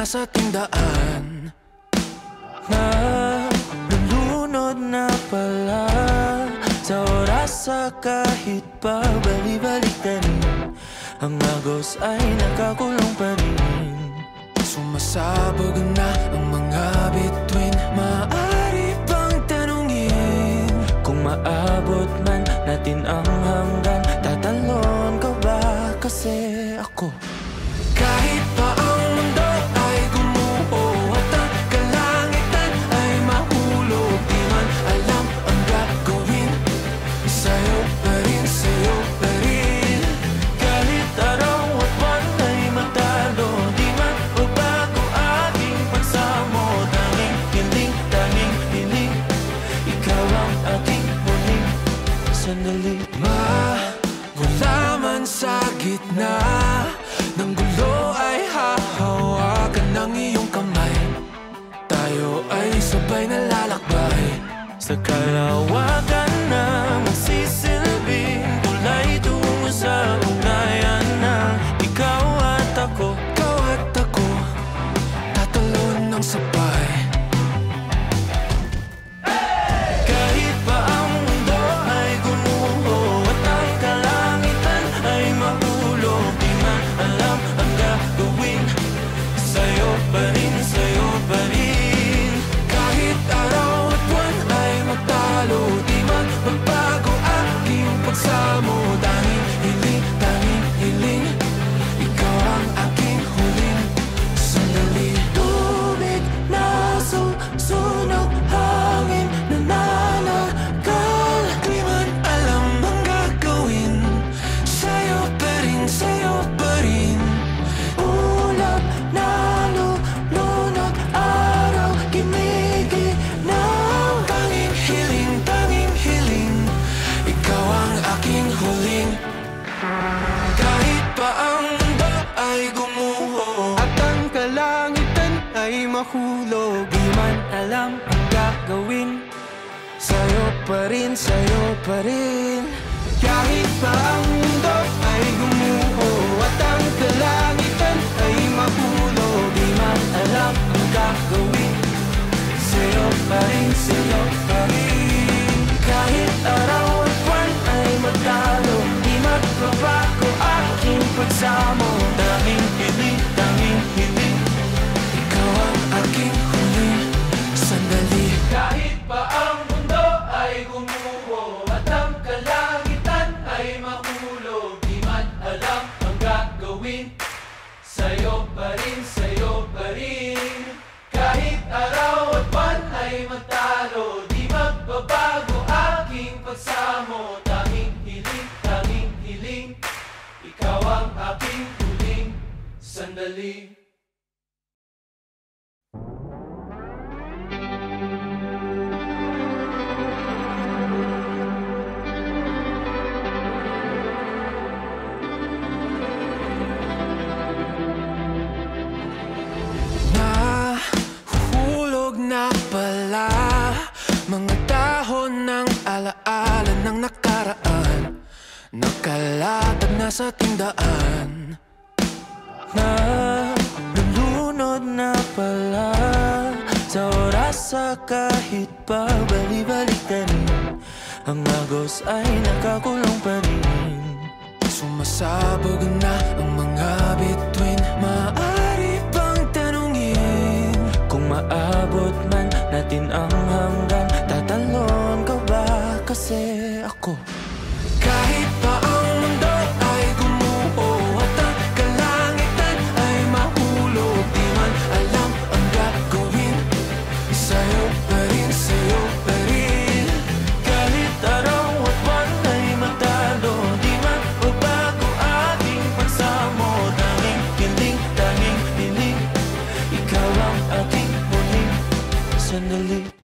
nasa ating daan na nalunod na pala sa oras sa kahit pa bali-balik na rin. Ang agos ay nakakulong pa rin. Sumasabog na ang mga bituin. Maaari bang tanungin kung maabot man natin ang hanggan? Tatalon ka ba kasi ako? Kahit pa ang mundo ay gumuho at ang kalangitan ay mahulog, di man alam ang gagawin. Sa'yo pa rin, sa'yo pa rin. Kahit araw at buwan ay matalo, di man babago aking pagsamo. Tanging hiling, ikaw ang aking huling sandali. Magulaman sa gitna ng gulo ay hahawakan ng iyong kamay. Tayo ay sabay na lalakbay sa kalawakan na magsisilbing tulay tungo sa ugnayan na ikaw at ako, tatalon ng sabay. Kahit pa ang mundo ay gumuho at ang kalangitan ay mahulog, di man alam ang gagawin. Sa'yo pa rin, sa'yo pa rin. Kahit araw at buwan ay magtalo, di man magbago aking pagsamo. Tanging hiling, ikaw ang aking huling sandali. Tubig na susunog, hangin na nananagal, di man alam ang gagawin. Sa'yo pa rin, sa'yo pa rin. Ulap na lulunod, araw gumiginaw. Tanging hiling, ikaw ang aking huling. Kahit pa ang mundo ay gumuho at ang kalangitan ay mahulog, di man alam ang gagawin. Sa'yo pa rin, sa'yo pa rin. Kahit pa ang mundo ay gumuho at ang kalangitan ay mahulog, di man alam ang gagawin. Sa'yo pa rin, sa'yo pa rin. Kahit araw at buwan ay magtalo, di magbabago aking pagsamo. Tanging hiling, ikaw ang aking huling sandali. Kahit pa ang mundo ay gumuho at ang kalangitan ay mahulog, di man alam ang gagawin. Sa'yo pa rin, sa'yo pa rin. Kahit araw at buwan ay magtalo, di magbabago aking pagsamo. Tanging hiling, ikaw ang aking huling sandali. Nahuhulog na pala mga dahon ng alaala ng nakaraan. Nakalatag na sa ating daan na nalunod na pala sa oras sa kahit pa bali-balik na rin. Ang agos ay nakakulong pa rin. Sumasabog na ang mga bituin. Maaari bang tanungin kung maabot man natin ang hanggan? Tatalon ka ba kasi ako?